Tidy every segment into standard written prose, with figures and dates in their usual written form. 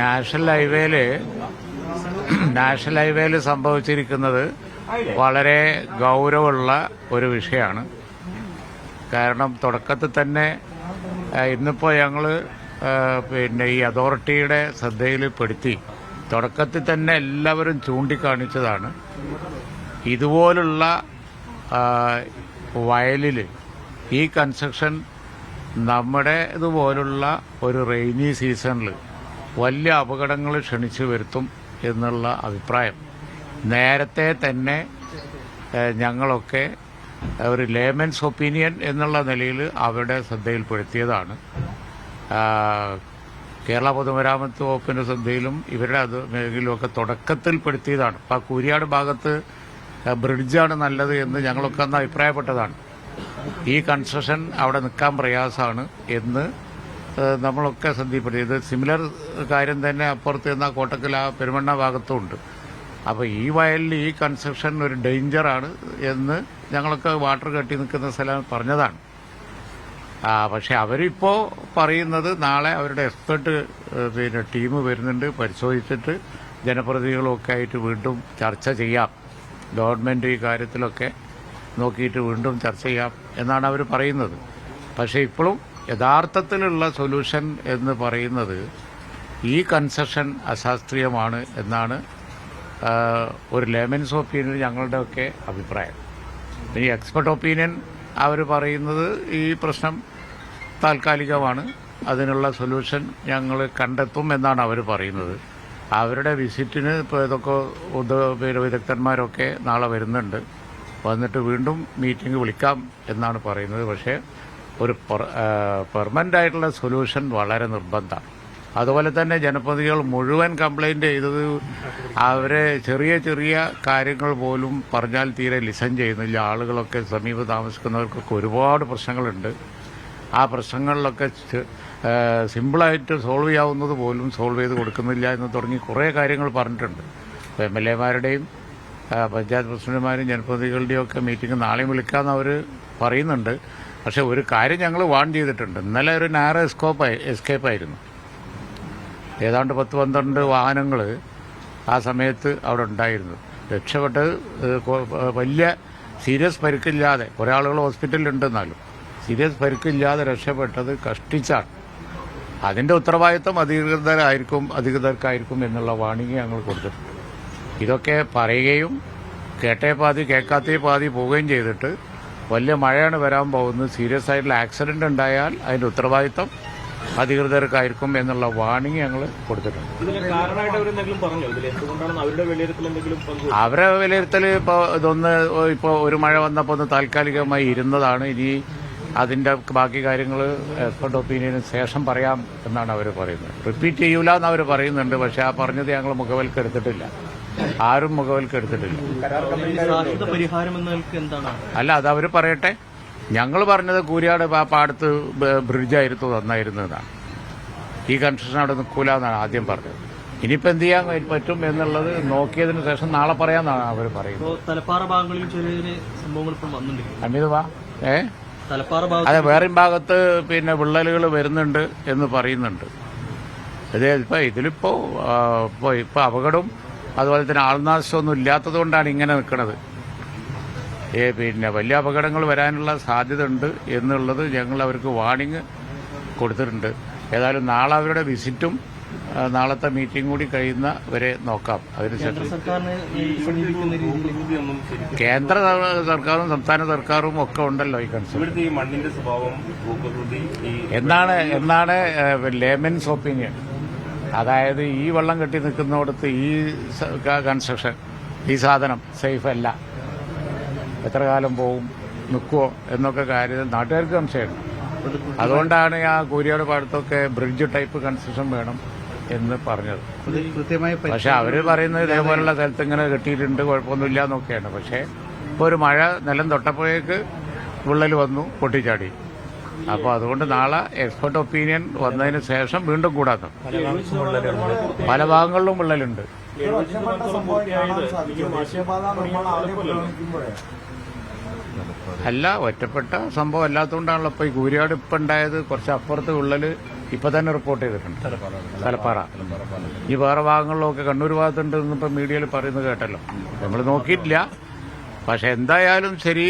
National ഹൈവേയിൽ സംഭവിച്ചിരിക്കുന്നത് വളരെ ഗൗരവമുള്ള ഒരു വിഷയമാണ്. കാരണം തുടക്കത്തിൽ തന്നെ ഇന്നിപ്പോൾ ഞങ്ങൾ ഈ അതോറിറ്റിയുടെ ശ്രദ്ധയിൽ പെടുത്തി തുടക്കത്തിൽ തന്നെ എല്ലാവരും ചൂണ്ടിക്കാണിച്ചതാണ് ഇതുപോലുള്ള വയലിൽ ഈ കൺസ്ട്രക്ഷൻ നമ്മുടെ ഇതുപോലുള്ള ഒരു റെയിനി സീസണിൽ വലിയ അപകടങ്ങൾ ക്ഷണിച്ചു വരുത്തും എന്നുള്ള അഭിപ്രായം നേരത്തെ തന്നെ ഞങ്ങളൊക്കെ ഒരു ലേമൻസ് ഒപ്പീനിയൻ എന്നുള്ള നിലയിൽ അവരുടെ ശ്രദ്ധയിൽപ്പെടുത്തിയതാണ്. കേരള പൊതുമരാമത്ത് വകുപ്പിന്റെ ശ്രദ്ധയിലും ഇവരുടെ അത് മേഖലയിലുമൊക്കെ തുടക്കത്തിൽപ്പെടുത്തിയതാണ്. അപ്പോൾ ആ കൂരിയാട് ഭാഗത്ത് ബ്രിഡ്ജാണ് നല്ലത് എന്ന് ഞങ്ങളൊക്കെ അന്ന് അഭിപ്രായപ്പെട്ടതാണ്. ഈ കൺസ്ട്രക്ഷൻ അവിടെ നിൽക്കാൻ പ്രയാസമാണ് എന്ന് നമ്മളൊക്കെ ശ്രദ്ധയിൽപ്പെടുത്തി. ഇത് സിമിലർ കാര്യം തന്നെ അപ്പുറത്ത് നിന്ന് കോട്ടക്കൽ ആ പെരുമണ്ണ ഭാഗത്തും ഉണ്ട്. അപ്പോൾ ഈ വയലിൽ ഈ കൺസ്ട്രക്ഷൻ ഒരു ഡേഞ്ചറാണ് എന്ന് ഞങ്ങളൊക്കെ വാട്ടർ കെട്ടി നിൽക്കുന്ന സ്ഥലം പറഞ്ഞതാണ്. പക്ഷെ അവരിപ്പോൾ പറയുന്നത് നാളെ അവരുടെ എക്സ്പെർട്ട് ടീം വരുന്നുണ്ട്, പരിശോധിച്ചിട്ട് ജനപ്രതിനിധികളൊക്കെ ആയിട്ട് വീണ്ടും ചർച്ച ചെയ്യാം, ഗവൺമെൻറ് ഈ കാര്യത്തിലൊക്കെ നോക്കിയിട്ട് വീണ്ടും ചർച്ച ചെയ്യാം എന്നാണ് അവർ പറയുന്നത്. പക്ഷേ ഇപ്പോഴും യഥാർത്ഥത്തിലുള്ള സൊല്യൂഷൻ എന്ന് പറയുന്നത് ഈ കൺസെഷൻ അശാസ്ത്രീയമാണ് എന്നാണ് ഒരു ലേമൻസ് ഒപ്പീനിയൻ ഞങ്ങളുടെയൊക്കെ അഭിപ്രായം. ഈ എക്സ്പെർട്ട് ഒപ്പീനിയൻ അവർ പറയുന്നത് ഈ പ്രശ്നം താൽക്കാലികമാണ്, അതിനുള്ള സൊല്യൂഷൻ ഞങ്ങൾ കണ്ടെത്തും എന്നാണ് അവർ പറയുന്നത്. അവരുടെ വിസിറ്റിന് ഇപ്പോൾ ഇതൊക്കെ വിദഗ്ധന്മാരൊക്കെ നാളെ വരുന്നുണ്ട്, വന്നിട്ട് വീണ്ടും മീറ്റിംഗ് വിളിക്കാം എന്നാണ് പറയുന്നത്. പക്ഷേ ഒരു പെർമനന്റ് ആയിട്ടുള്ള സൊല്യൂഷൻ വളരെ നിർബന്ധമാണ്. അതുപോലെ തന്നെ ജനപ്രതിനിധികൾ മുഴുവൻ കംപ്ലൈന്റ് ചെയ്തത് അവരെ ചെറിയ ചെറിയ കാര്യങ്ങൾ പോലും പറഞ്ഞാൽ തീരെ ലിസൺ ചെയ്യുന്നില്ല. ആളുകളൊക്കെ സമീപം താമസിക്കുന്നവർക്കൊക്കെ ഒരുപാട് പ്രശ്നങ്ങളുണ്ട്. ആ പ്രശ്നങ്ങളിലൊക്കെ സിമ്പിളായിട്ട് സോൾവ് ചെയ്യാവുന്നത് പോലും സോൾവ് ചെയ്ത് കൊടുക്കുന്നില്ല എന്ന് തുടങ്ങി കുറേ കാര്യങ്ങൾ പറഞ്ഞിട്ടുണ്ട്. ഇപ്പോൾ എംഎൽഎമാരുടെയും പഞ്ചായത്ത് പ്രസിഡന്റുമാരും ജനപ്രതിനിധികളുടെയും ഒക്കെ മീറ്റിംഗ് നാളെയും വിളിക്കാമെന്ന് അവർ പറയുന്നുണ്ട്. പക്ഷെ ഒരു കാര്യം ഞങ്ങൾ വാൺ ചെയ്തിട്ടുണ്ട്. ഇന്നലെ ഒരു നാരോ എസ്കേപ്പായിരുന്നു. ഏതാണ്ട് 10-12 വാഹനങ്ങൾ ആ സമയത്ത് അവിടെ ഉണ്ടായിരുന്നു. രക്ഷപ്പെട്ടത് വലിയ സീരിയസ് പരിക്കില്ലാതെ, കുറേ ആളുകൾ ഹോസ്പിറ്റലിലുണ്ടെന്നാലും സീരിയസ് പരിക്കില്ലാതെ രക്ഷപ്പെട്ടത് കഷ്ടിച്ചാണ്. അതിൻ്റെ ഉത്തരവാദിത്വം അധികൃതർക്കായിരിക്കും എന്നുള്ള വാണിംഗ് ഞങ്ങൾ കൊടുത്തിട്ടുണ്ട്. ഇതൊക്കെ പറയുകയും കേട്ടേ പാതി കേൾക്കാത്തേ പാതി പോവുകയും ചെയ്തിട്ട് വലിയ മഴയാണ് വരാൻ പോകുന്നത്, സീരിയസ് ആയിട്ടുള്ള ആക്സിഡന്റ് ഉണ്ടായാൽ അതിന്റെ ഉത്തരവാദിത്വം അധികൃതർക്കായിരിക്കും എന്നുള്ള വാണിംഗ് ഞങ്ങൾ കൊടുത്തിട്ടുണ്ട്. അവരെ വിലയിരുത്തൽ ഇപ്പോൾ ഒരു മഴ വന്നപ്പോൾ ഒന്ന് താൽക്കാലികമായി ഇരുന്നതാണ്. ഇനി അതിന്റെ ബാക്കി കാര്യങ്ങൾ എക്സ്പെർട്ട് ഒപ്പീനിയന് ശേഷം പറയാം എന്നാണ് അവർ പറയുന്നത്. റിപ്പീറ്റ് ചെയ്യൂല എന്ന് അവർ പറയുന്നുണ്ട്. പക്ഷെ ആ പറഞ്ഞത് ഞങ്ങൾ മുഖവിലക്കെടുത്തിട്ടില്ല, ആരും മുഖവിലക്കെടുത്തിട്ടില്ല. അല്ല, അത് അവർ പറയട്ടെ. ഞങ്ങൾ പറഞ്ഞത് കൂരിയാട് പാടത്ത് ബ്രിഡ്ജായിരുന്നു നന്നായിരുന്നതാണ്, ഈ കൺസ്ട്രക്ഷൻ അവിടെ നിൽക്കൂല എന്നാണ് ആദ്യം പറഞ്ഞത്. ഇനിയിപ്പോൾ എന്ത് ചെയ്യാൻ പറ്റും എന്നുള്ളത് നോക്കിയതിന് ശേഷം നാളെ പറയാമെന്നാണ് അവർ പറയുന്നത്. അമിതവാ അതെ, വേറെ ഭാഗത്ത് വിള്ളലുകൾ വരുന്നുണ്ട് എന്ന് പറയുന്നുണ്ട്. ഇതിലിപ്പോ അപകടവും അതുപോലെ തന്നെ ആൾനാശമൊന്നും ഇല്ലാത്തത് കൊണ്ടാണ് ഇങ്ങനെ നിൽക്കുന്നത്. വലിയ അപകടങ്ങൾ വരാനുള്ള സാധ്യത ഉണ്ട് എന്നുള്ളത് ഞങ്ങൾ അവർക്ക് വാണിംഗ് കൊടുത്തിട്ടുണ്ട്. ഏതായാലും നാളെ അവരുടെ വിസിറ്റും നാളത്തെ മീറ്റിംഗ് കൂടി കഴിയുന്ന വരെ നോക്കാം. അതിനുശേഷം കേന്ദ്ര സർക്കാരും സംസ്ഥാന സർക്കാരും ഒക്കെ ഉണ്ടല്ലോ ഈ കൺസെപ്റ്റ്. എന്നാണ് ലേമൻസ് ഒപ്പീനിയൻ. അതായത് ഈ വെള്ളം കെട്ടി നിൽക്കുന്നിടത്ത് ഈ കൺസ്ട്രക്ഷൻ, ഈ സാധനം സേഫ് അല്ല, എത്ര കാലം പോവും, നിൽക്കുമോ എന്നൊക്കെ കാര്യത്തിൽ നാട്ടുകാർക്ക് സംശയമുണ്ട്. അതുകൊണ്ടാണ് ആ കൂരിയാട് പാടത്തൊക്കെ ബ്രിഡ്ജ് ടൈപ്പ് കൺസ്ട്രക്ഷൻ വേണം എന്ന് പറഞ്ഞത്. പക്ഷെ അവർ പറയുന്നത് ഇതേപോലുള്ള സ്ഥലത്ത് ഇങ്ങനെ കെട്ടിയിട്ടുണ്ട്, കുഴപ്പമൊന്നുമില്ല എന്നൊക്കെയാണ്. പക്ഷെ ഇപ്പോൾ ഒരു മഴ നിലം തൊട്ടപ്പോഴേക്ക് വിള്ളൽ വന്നു, പൊട്ടിച്ചാടി. അപ്പോൾ അതുകൊണ്ട് നാളെ എക്സ്പെർട്ട് ഒപ്പീനിയൻ വന്നതിന് ശേഷം വീണ്ടും കൂടാത്ത പല ഭാഗങ്ങളിലും വിള്ളലുണ്ട്. അല്ല, ഒറ്റപ്പെട്ട സംഭവം അല്ലാത്തതുകൊണ്ടാണല്ലോ ഇപ്പോൾ ഈ കൂരിയാട് ഇപ്പം ഉണ്ടായത്. കുറച്ച് അപ്പുറത്ത് വിള്ളൽ ഇപ്പൊ തന്നെ റിപ്പോർട്ട് ചെയ്തിട്ടുണ്ട് തലപ്പാറ. ഈ വേറെ ഭാഗങ്ങളിലൊക്കെ കണ്ണൂർ ഭാഗത്തുണ്ട് ഇന്നിപ്പോൾ മീഡിയയിൽ പറയുന്നത് കേട്ടല്ലോ. നമ്മൾ നോക്കിയിട്ടില്ല. പക്ഷെ എന്തായാലും ശരി,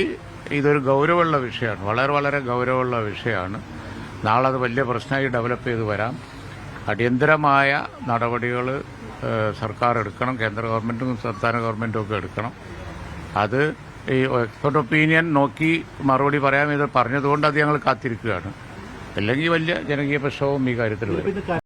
ഇതൊരു ഗൗരവമുള്ള വിഷയമാണ്, വളരെ വളരെ ഗൗരവമുള്ള വിഷയമാണ്. നാളെ അത് വലിയ പ്രശ്നമായി ഡെവലപ്പ് ചെയ്ത് വരാം. അടിയന്തരമായ നടപടികൾ സർക്കാർ എടുക്കണം, കേന്ദ്ര ഗവൺമെൻറ്റും സംസ്ഥാന ഗവൺമെൻറ്റും ഒക്കെ എടുക്കണം. അത് ഈ എക്സ്പെർട്ട് ഒപ്പീനിയൻ നോക്കി മറുപടി പറയാൻ ഇത് പറഞ്ഞതുകൊണ്ട് അത് ഞങ്ങൾ കാത്തിരിക്കുകയാണ്. അല്ലെങ്കിൽ വലിയ ജനകീയ പ്രക്ഷോഭം ഈ കാര്യത്തിൽ വരും.